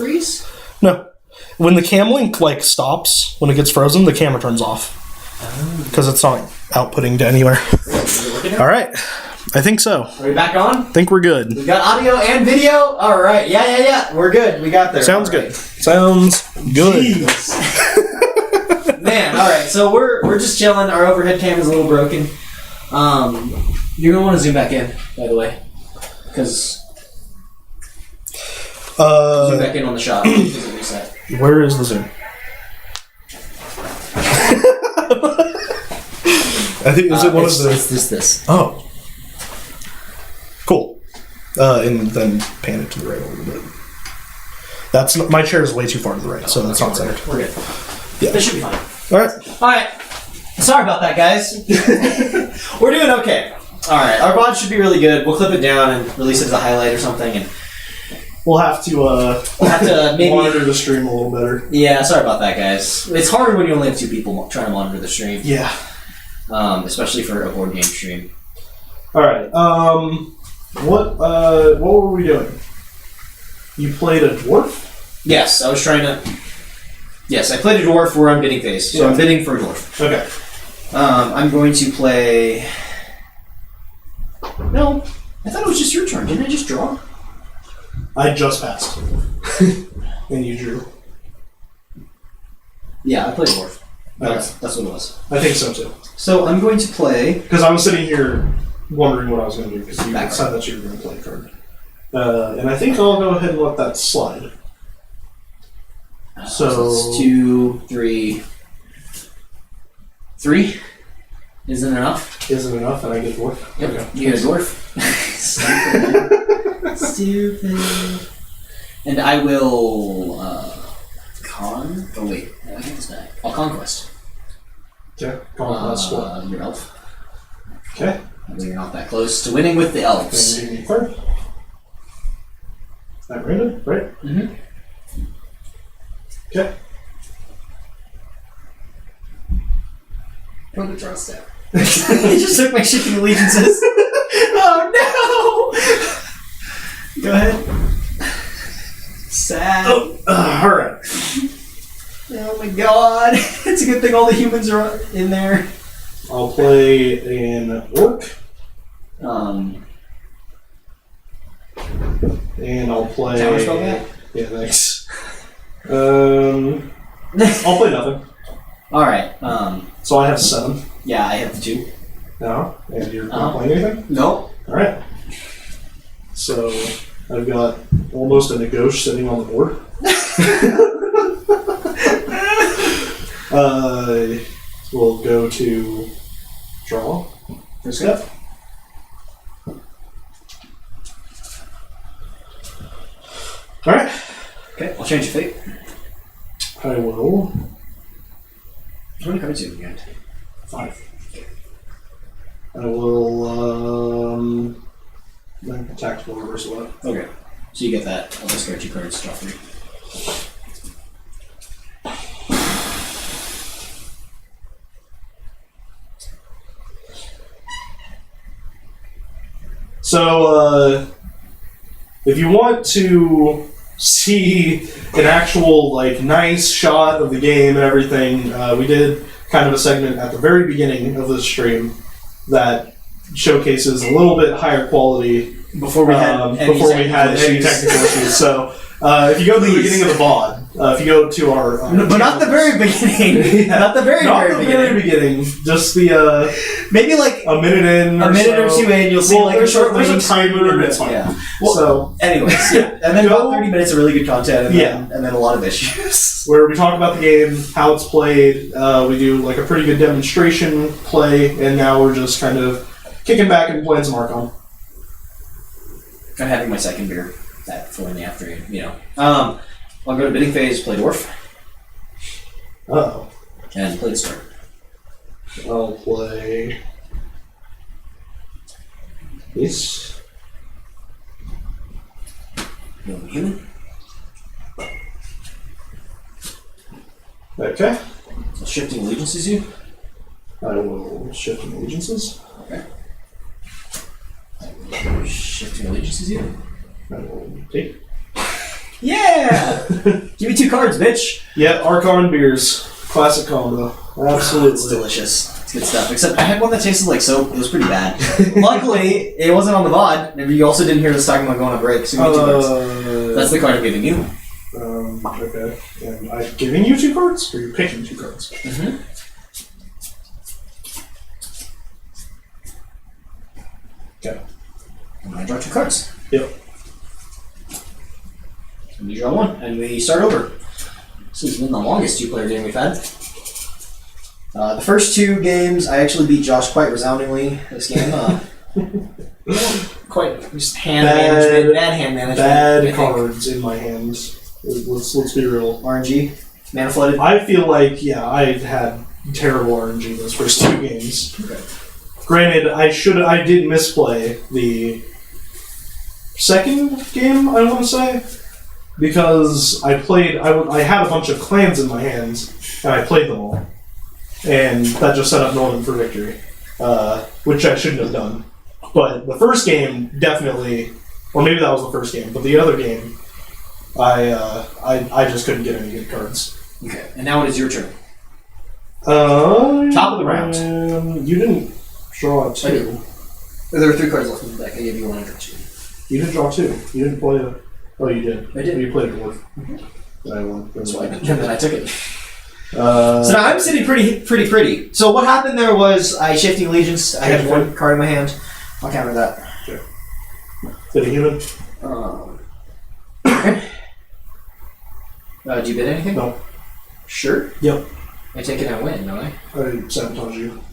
freeze? No. When the cam link stops, when it gets frozen, the camera turns off. Because it's not outputting to anywhere. All right. I think so. Are we back on? I think we're good. We got audio and video? All right. Yeah. We're good. We got there. Sounds good. Sounds good. Man, all right. So we're just chilling. Our overhead cam is a little broken. You're going to want to zoom back in, by the way. Because... zoom back in on the shot. Reset. Where is the zoom? I think is it one of the this. Oh, cool. And then pan it to the right a little bit. That's my chair is way too far to the right, so that's not centered. We're good. Yeah, This should be fine. All right. Sorry about that, guys. We're doing okay. All right. Our VOD should be really good. We'll clip it down and release it as a highlight or something, and we'll have to maybe monitor the stream a little better. Yeah. Sorry about that, guys. It's hard when you only have 2 people trying to monitor the stream. Yeah. Especially for a board game stream. All right. What were we doing? You played a dwarf? Yes, I was trying to. Yes, I played a dwarf where I'm bidding phase, so I'm bidding for a dwarf. Okay. I'm going to play. No, I thought it was just your turn. Didn't I just draw? I just passed, and you drew. Yeah, I played a dwarf. Okay. That's what it was. I think so too. So I'm going to play. Because I was sitting here wondering what I was going to do because you Back said that you were going to play a card. And I think I'll go ahead and let that slide. So it's 2, 3. 3? Isn't enough? Isn't enough, and I get dwarf. Yep. Okay. You get a dwarf. Stupid. And I will con. Oh wait, I get this back. I'll conquest. Okay. That's what. Your elf. Okay. I know you're not that close to winning with the elves. Give me a card. I'm random, right? Mm-hmm. Okay. I'm gonna draw a step. He just took my shifting allegiances. Oh no! Go ahead. Sad. Oh, alright. Oh my god. It's a good thing all the humans are in there. I'll play an orc. And I'll play. Counterspell that? Yeah, thanks. I'll play nothing. Alright. So I have 7. Yeah, I have 2. No? And you're not playing anything? No. Alright. So I've got almost a Negotiation sitting on the board. We'll go to draw. First step. Alright. Okay, I'll change your fate. I will. How many cards do you have? 5. I will tactical reversal up. Okay. So you get that. I'll discard 2 cards, draw 3. So, if you want to see an actual, nice shot of the game and everything, we did kind of a segment at the very beginning of the stream that showcases a little bit higher quality Before we had any technical issues. So, if you go to the beginning of the VOD, if you go to our... but not the very beginning. Yeah. Not the very beginning. Just the... maybe like a minute in a minute or 2 in, you'll see a short there's a loading timer, and it's fine. Yeah. Well, So, anyways, yeah. And then about 30 minutes of really good content, and, Yeah. then a lot of issues. where we talk about the game, how it's played, we do a pretty good demonstration play, and now we're just kind of kicking back and playing some Arkon. I'm having my second beer at 4 in the afternoon, I'll go to bidding phase, play dwarf, Uh-oh. and play the start. I'll play this. You want human? Okay. So shifting allegiances you? I will shift allegiances. Okay. Shifting allegiances you? I will take. Yeah! Give me 2 cards, bitch. Yeah, Arkon beers. Classic combo. Absolutely. It's delicious. It's good stuff. Except I had one that tasted like soap. It was pretty bad. Luckily, it wasn't on the VOD. Maybe you also didn't hear us talking about going on break, so give me 2 cards. That's the card I'm giving you. Okay. And I'm giving you 2 cards? Or you're picking 2 cards? Mm-hmm. Okay. And I draw 2 cards. Yep. And you draw 1, and we start over. This has been the longest 2-player game we've had. The first 2 games, I actually beat Josh quite resoundingly. This game, quite just hand management, bad hand management. Bad cards in my hands. Let's be real. RNG, mana flooded. I feel like I had terrible RNG those first 2 games. Okay. Granted, I did misplay the second game, I want to say, because I had a bunch of clans in my hands, and I played them all. And that just set up Northern for victory, which I shouldn't have done. But the first game, definitely, or maybe that was the first game, but the other game, I just couldn't get any good cards. Okay, and now it is your turn. Top of the round. You didn't draw 2. I did. There were 3 cards left in the deck. I gave you 1 and 2. You didn't draw 2. You didn't play a... Oh, you did. I did. You played a dwarf. Mm-hmm. And I won. That's why. And then I took it. So now I'm sitting pretty. So what happened there was I shifting allegiance. I had 1 card in my hand. I'll counter that. Okay. Did a human? Do you bid anything? No. Sure. Yep. I take it and win, don't I? I sabotage you.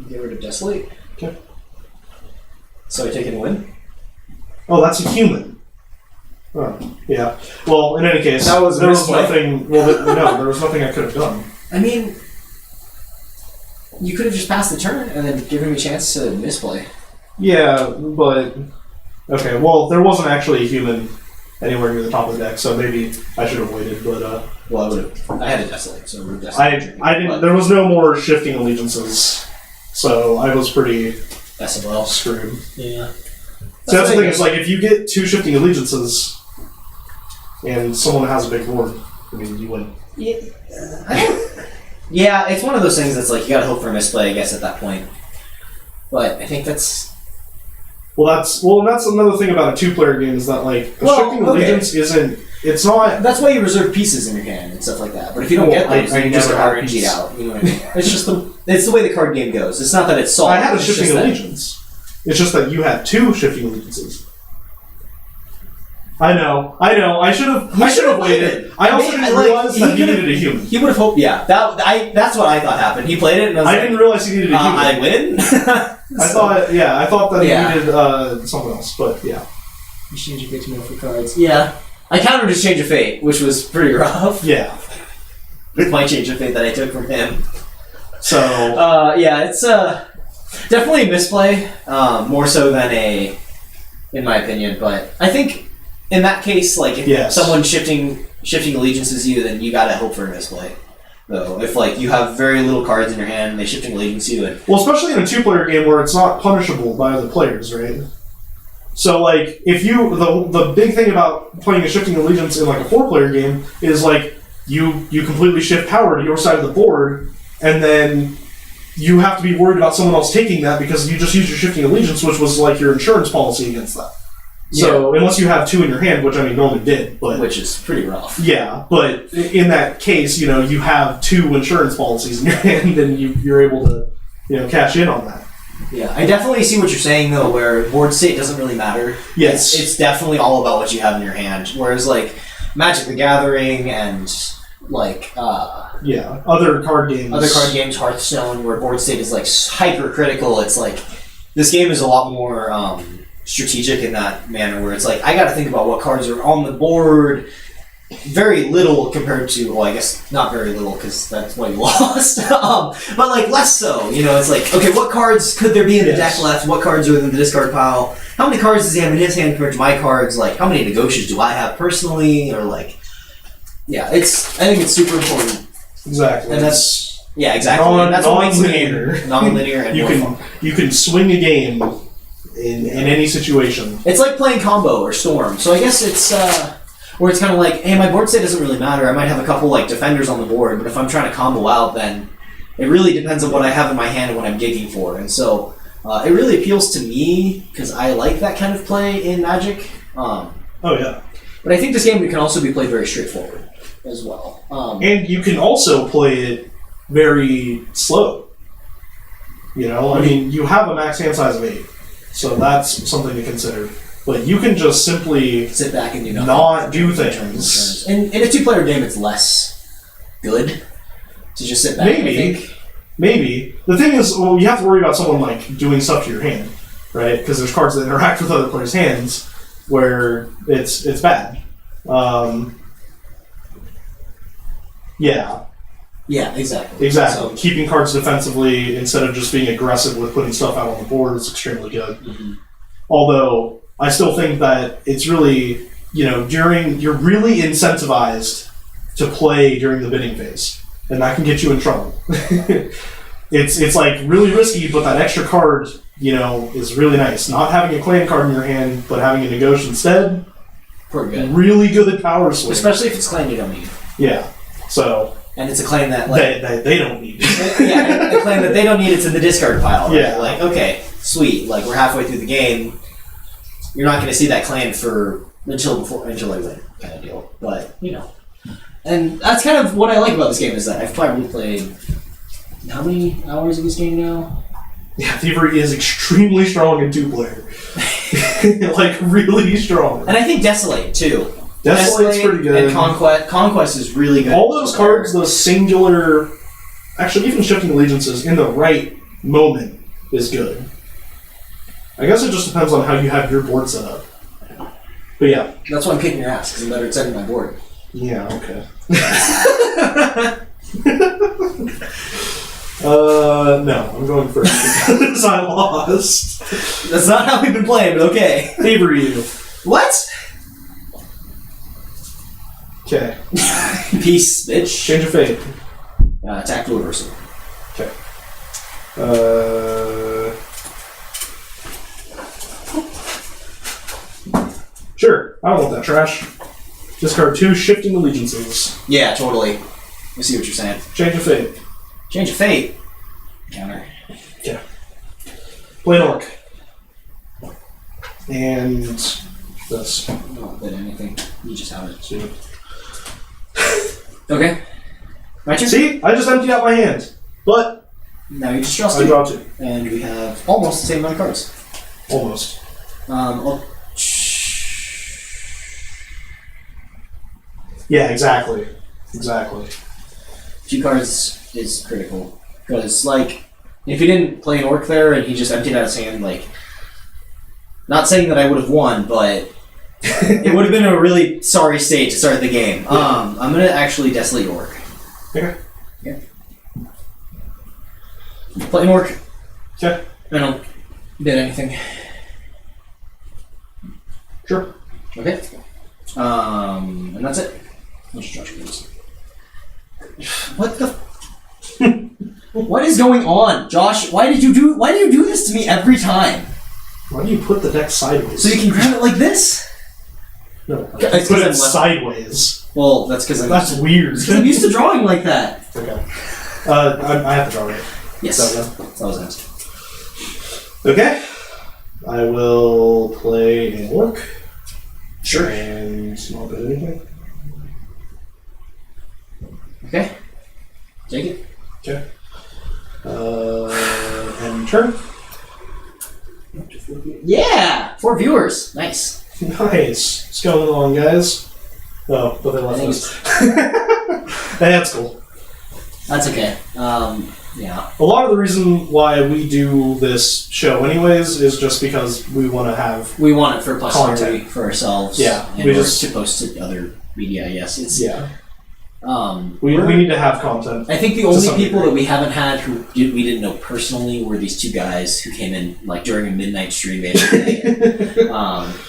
Get rid of Desolate. Okay. So I take it and win? Oh, that's a human. Oh, yeah. Well, in any case, That was there was misplay. nothing. Well, no, there was nothing I could have done. I mean, you could have just passed the turn and then given me a chance to misplay. Yeah, but okay. Well, there wasn't actually a human anywhere near the top of the deck, so maybe I should have waited. But Well, I would have. I had a Desolate, so I would have Desolate. I didn't. There was no more shifting allegiances, so I was pretty SOL. screwed. Yeah. So that's the thing. It's like if you get 2 shifting allegiances, and someone has a big board, I mean, you win. Yeah. Yeah, it's one of those things that's like you gotta hope for a misplay, I guess, at that point. But I think that's. Well, that's another thing about a 2-player game is that like a shifting allegiance isn't. It's not. That's why you reserve pieces in your hand and stuff like that. But if you don't get those, I you never just had RNG pieces. out. You know what I mean? It's just the way the card game goes. It's not that it's solved. I had a it's just shifting that- allegiance. It's just that you had 2 shifting allegiances. I know. I should have waited. I also didn't realize that he needed a human. He would have hoped. Yeah, that's what I thought happened. He played it, and I didn't realize he needed a human. I win. I thought that he needed something else, but yeah. Exchange of fate for cards. Yeah, I countered his change of fate, which was pretty rough. Yeah. With my change of fate that I took from him. So. Yeah, it's definitely a misplay, more so than in my opinion. But I think in that case, like if someone's shifting allegiances you, then you gotta hope for a misplay. Though, if like you have very little cards in your hand and they shifting allegiance you, and well, especially in a 2-player game where it's not punishable by other players, right? So, like, if you the big thing about playing a shifting allegiance in like a 4-player game is like you completely shift power to your side of the board, and then you have to be worried about someone else taking that because you just used your shifting allegiance, which was like your insurance policy against that. So unless you have 2 in your hand, which I mean Norman did, but which is pretty rough. Yeah, but in that case, you know, you have 2 insurance policies in your hand, and you're able to, you know, cash in on that. Yeah, I definitely see what you're saying though, where board state doesn't really matter. Yes, it's definitely all about what you have in your hand. Whereas like Magic the Gathering and like other card games, Hearthstone, where board state is like hypercritical. It's like this game is a lot more strategic in that manner, where it's like I got to think about what cards are on the board. Very little compared to, well, I guess not very little because that's why you lost. But like less so, you know. It's like, okay, what cards could there be in the deck left? What cards are in the discard pile? How many cards does he have in his hand compared to my cards? Like, how many negotiations do I have personally? Or like, yeah, I think it's super important. Exactly, and that's exactly. That's what makes it non-linear and you can swing a game in any situation. It's like playing combo or storm. So I guess it's. Where it's kind of like, hey, my board state doesn't really matter. I might have a couple like defenders on the board, but if I'm trying to combo out, then it really depends on what I have in my hand and what I'm gigging for. And so it really appeals to me because I like that kind of play in Magic. Oh yeah. But I think this game can also be played very straightforward as well. And you can also play it very slow. You know, I mean, you have a max hand size of 8, so that's something to consider. But you can just simply sit back and do nothing. Not do things. In a 2-player game, it's less good to just sit back. Maybe. The thing is, well, you have to worry about someone like doing stuff to your hand, right? Because there's cards that interact with other players' hands where it's bad. Yeah. Yeah, exactly. Exactly. So, keeping cards defensively instead of just being aggressive with putting stuff out on the board is extremely good. Mm-hmm. Although I still think that it's really, you're really incentivized to play during the bidding phase, and that can get you in trouble. It's like really risky, but that extra card, is really nice. Not having a clan card in your hand, but having a negotiation instead, pretty good. Really good power swing. Especially if it's clan you don't need. Yeah. So. And it's a clan that they don't need. Yeah, a clan that they don't need. It's in the discard pile. Right? Yeah. Like, okay, sweet. Like, we're halfway through the game. You're not going to see that clan until I win, kind of deal. But and that's kind of what I like about this game is that I've probably played how many hours of this game now? Yeah, Thievery is extremely strong in 2-player. Like really strong. And I think Desolate too. Desolate's pretty good. And Conquest is really good. All those cards, those singular, actually even Shifting Allegiances in the right moment is good. I guess it just depends on how you have your board set up. But yeah. That's why I'm kicking your ass, because I'm better at setting my board. Yeah, okay. No, I'm going first because I lost. That's not how we've been playing, but okay. Favor you. What? Okay. Peace, bitch. Change of fate. Attack to reversal. Okay. Sure, I don't want that trash. Discard 2 Shifting Allegiances. Yeah, totally. I see what you're saying. Change of fate. Change of fate. Counter. Okay. Play an orc. And this. I don't bid anything. You just have it. See? Okay. My turn. See? I just emptied out my hand. But now you just draw I draw 2. And we have almost the same amount of cards. Almost. Yeah, exactly. 2 cards is critical. Because, like, if he didn't play an orc there and he just emptied out his hand, like, not saying that I would have won, but it would have been a really sorry state to start the game. Yeah. I'm going to actually Desolate Orc. Okay. Yeah. Play an orc. Okay. I don't bid anything. Sure. Okay. And that's it. I'll just draw 2 cards. What the? What is going on, Josh? Why do you do this to me every time? Why do you put the deck sideways? So you can grab it like this? No, Put it sideways. Well, that's because That's weird. I'm used to drawing like that. Okay. I have to draw right. Yes. That was nice. Okay. I will play an orc. Sure. And not bid anything. Okay. Take it. Okay. And turn. Yeah! 4 viewers. Nice. Nice. It's going along, guys. Oh, but they left us. Hey, that's cool. That's okay. Yeah. A lot of the reason why we do this show anyways is just because we want to have... We want it for posterity content for ourselves. Yeah. And we're to post to other media, yes. It's, yeah. We need to have content. I think the only people that we haven't had who we didn't know personally were these 2 guys who came in like during a midnight stream, basically.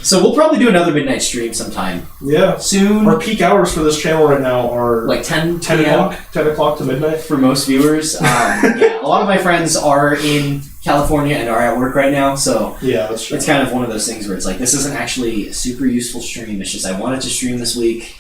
So we'll probably do another midnight stream sometime. Yeah. Soon. Our peak hours for this channel right now are like 10 o'clock to midnight for most viewers. Yeah, a lot of my friends are in California and are at work right now, so Yeah, that's true. it's kind of one of those things where it's like, this isn't actually a super useful stream. It's just I wanted to stream this week.